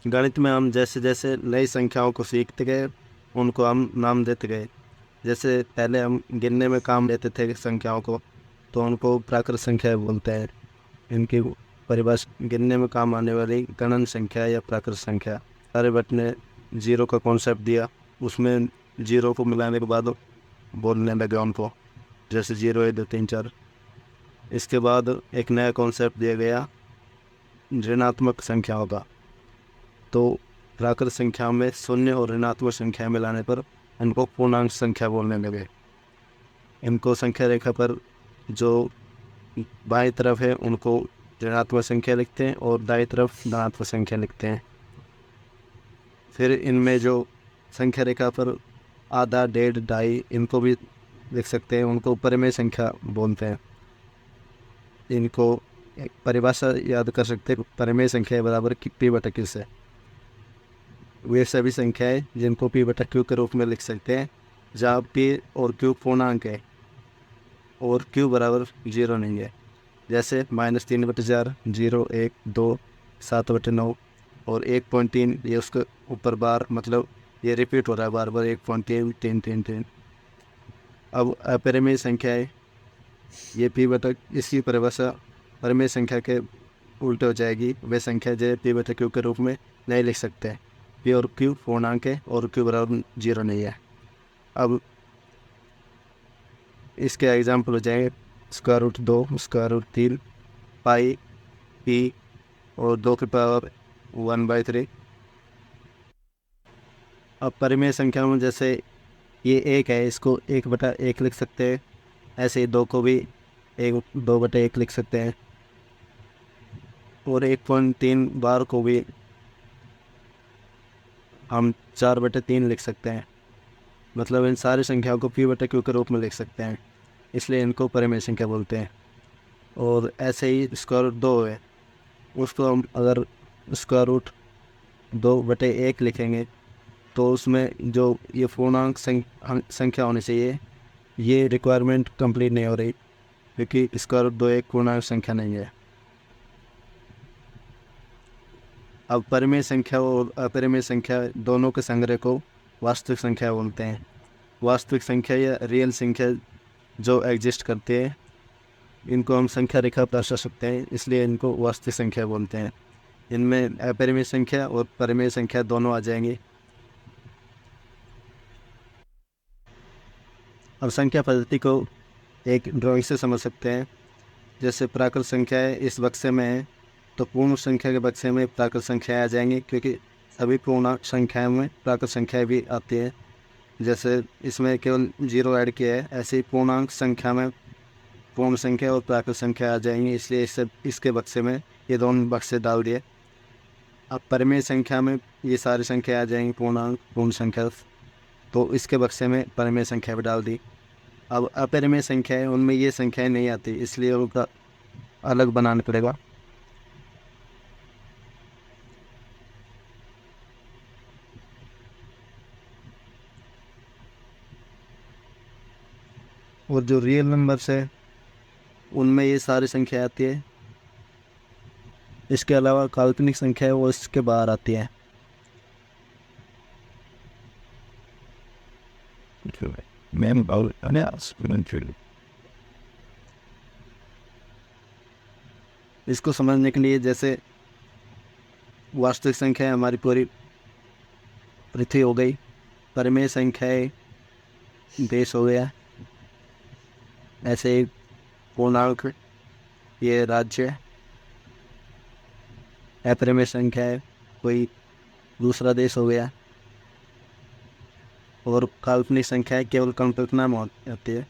गणित में हम जैसे जैसे नई संख्याओं को सीखते गए, उनको हम नाम देते गए। जैसे पहले हम गिनने में काम लेते थे संख्याओं को, तो उनको प्राकृत संख्या बोलते हैं। इनकी परिभाषा गिनने में काम आने वाली गणन संख्या या प्राकृत संख्या। आर्यभट्ट ने जीरो का कॉन्सेप्ट दिया, उसमें जीरो को मिलाने के बाद बोलने लगे उनको, जैसे 0 1 2 3 4। इसके बाद एक नया कॉन्सेप्ट दिया गया ऋणात्मक संख्याओं का। तो प्राकृत संख्या में शून्य और ऋणात्मक संख्या मिलाने पर इनको पूर्णांक संख्या बोलने लगे। इनको संख्या रेखा पर जो बाईं तरफ है उनको ऋणात्मक संख्या लिखते हैं और दाईं तरफ धनात्मक संख्या लिखते हैं। फिर इनमें जो संख्या रेखा पर आधा, डेढ़, ढाई, इनको भी लिख सकते हैं, उनको परिमेय संख्या बोलते हैं। इनको एक परिभाषा याद कर सकते हैं, परिमेय संख्या बराबर पी बटा क्यू से। वे सभी संख्याएं जिनको पी बटा क्यू के रूप में लिख सकते हैं, जहाँ पी और क्यू पूर्णांक है और क्यू बराबर 0 नहीं है। जैसे -3/4, 0, 1, 2, 7/9 और 1.3, ये उसके ऊपर बार, मतलब ये रिपीट हो रहा है बार बार, 1.3 3 3 3। अब अपरिमेय संख्या है, ये पी बटा, इसकी परिभाषा परिमेय संख्या के उल्टे हो जाएगी। वे संख्या जो पी बटा क्यू के रूप में नहीं लिख सकते। पी और क्यू पूर्णांक है और क्यू बराबर 0 नहीं है। अब इसके एग्जाम्पल हो जाएंगे √2, √3, पाई, पी और 2 की पावर 1/3। अब परिमेय संख्या में जैसे ये 1 है, इसको 1/1 लिख सकते हैं। ऐसे ही 2 को भी 2/1 लिख सकते हैं। और 1.3 बार को भी हम 4/3 लिख सकते हैं। मतलब इन सारी संख्याओं को पी बटा क्यू के रूप में लिख सकते हैं, इसलिए इनको परिमेय संख्या बोलते हैं। और ऐसे ही √2 है, उसको हम अगर √2/1 लिखेंगे तो उसमें जो ये पूर्णांक संख्या होनी चाहिए, ये रिक्वायरमेंट कंप्लीट नहीं हो रही, क्योंकि √2 एक पूर्णांक संख्या नहीं है। अब परिमेय संख्या और अपरिमेय संख्या दोनों के संग्रह को वास्तविक संख्या बोलते हैं। वास्तविक संख्या या रियल संख्या जो एग्जिस्ट करते हैं, इनको हम संख्या रेखा पर दर्शा सकते हैं, इसलिए इनको वास्तविक संख्या बोलते हैं। इनमें अपरिमेय संख्या और परिमेय संख्या दोनों आ जाएंगी। अब संख्या पद्धति को एक ड्राइंग से समझ सकते हैं। जैसे प्राकृत संख्याएं इस बक्से में है, तो पूर्ण संख्या के बक्से में प्राकृत संख्याएं आ जाएंगी, क्योंकि सभी पूर्ण संख्याओं में प्राकृत संख्याएं भी आती है। जैसे इसमें केवल 0 ऐड किया है, ऐसे ही पूर्णांक संख्या में पूर्ण संख्या और प्राकृत संख्या आ जाएंगी, इसलिए इसके बक्से में ये दोनों बक्से डाल दिए। अब परिमेय संख्या में ये सारी संख्या आ जाएंगी, पूर्णांक, पूर्ण संख्या, तो इसके बक्से में परिमेय संख्या भी डाल दी। अब अपरिमेय संख्या है, उनमें ये संख्याएं नहीं आती, इसलिए उनका अलग बनाना पड़ेगा। और जो रियल नंबर्स है, उनमें ये सारी संख्या आती है। इसके अलावा काल्पनिक संख्या है, वो इसके बाहर आती है। इसको समझने के लिए, जैसे वास्तविक संख्या है हमारी पूरी पृथ्वी हो गई, परिमेय संख्या है देश हो गया, ऐसे ही पूर्णांक ये राज्य है, अपरिमेय संख्या है कोई दूसरा देश हो गया, और काल्पनिक संख्या है केवल कल्पना में आती है।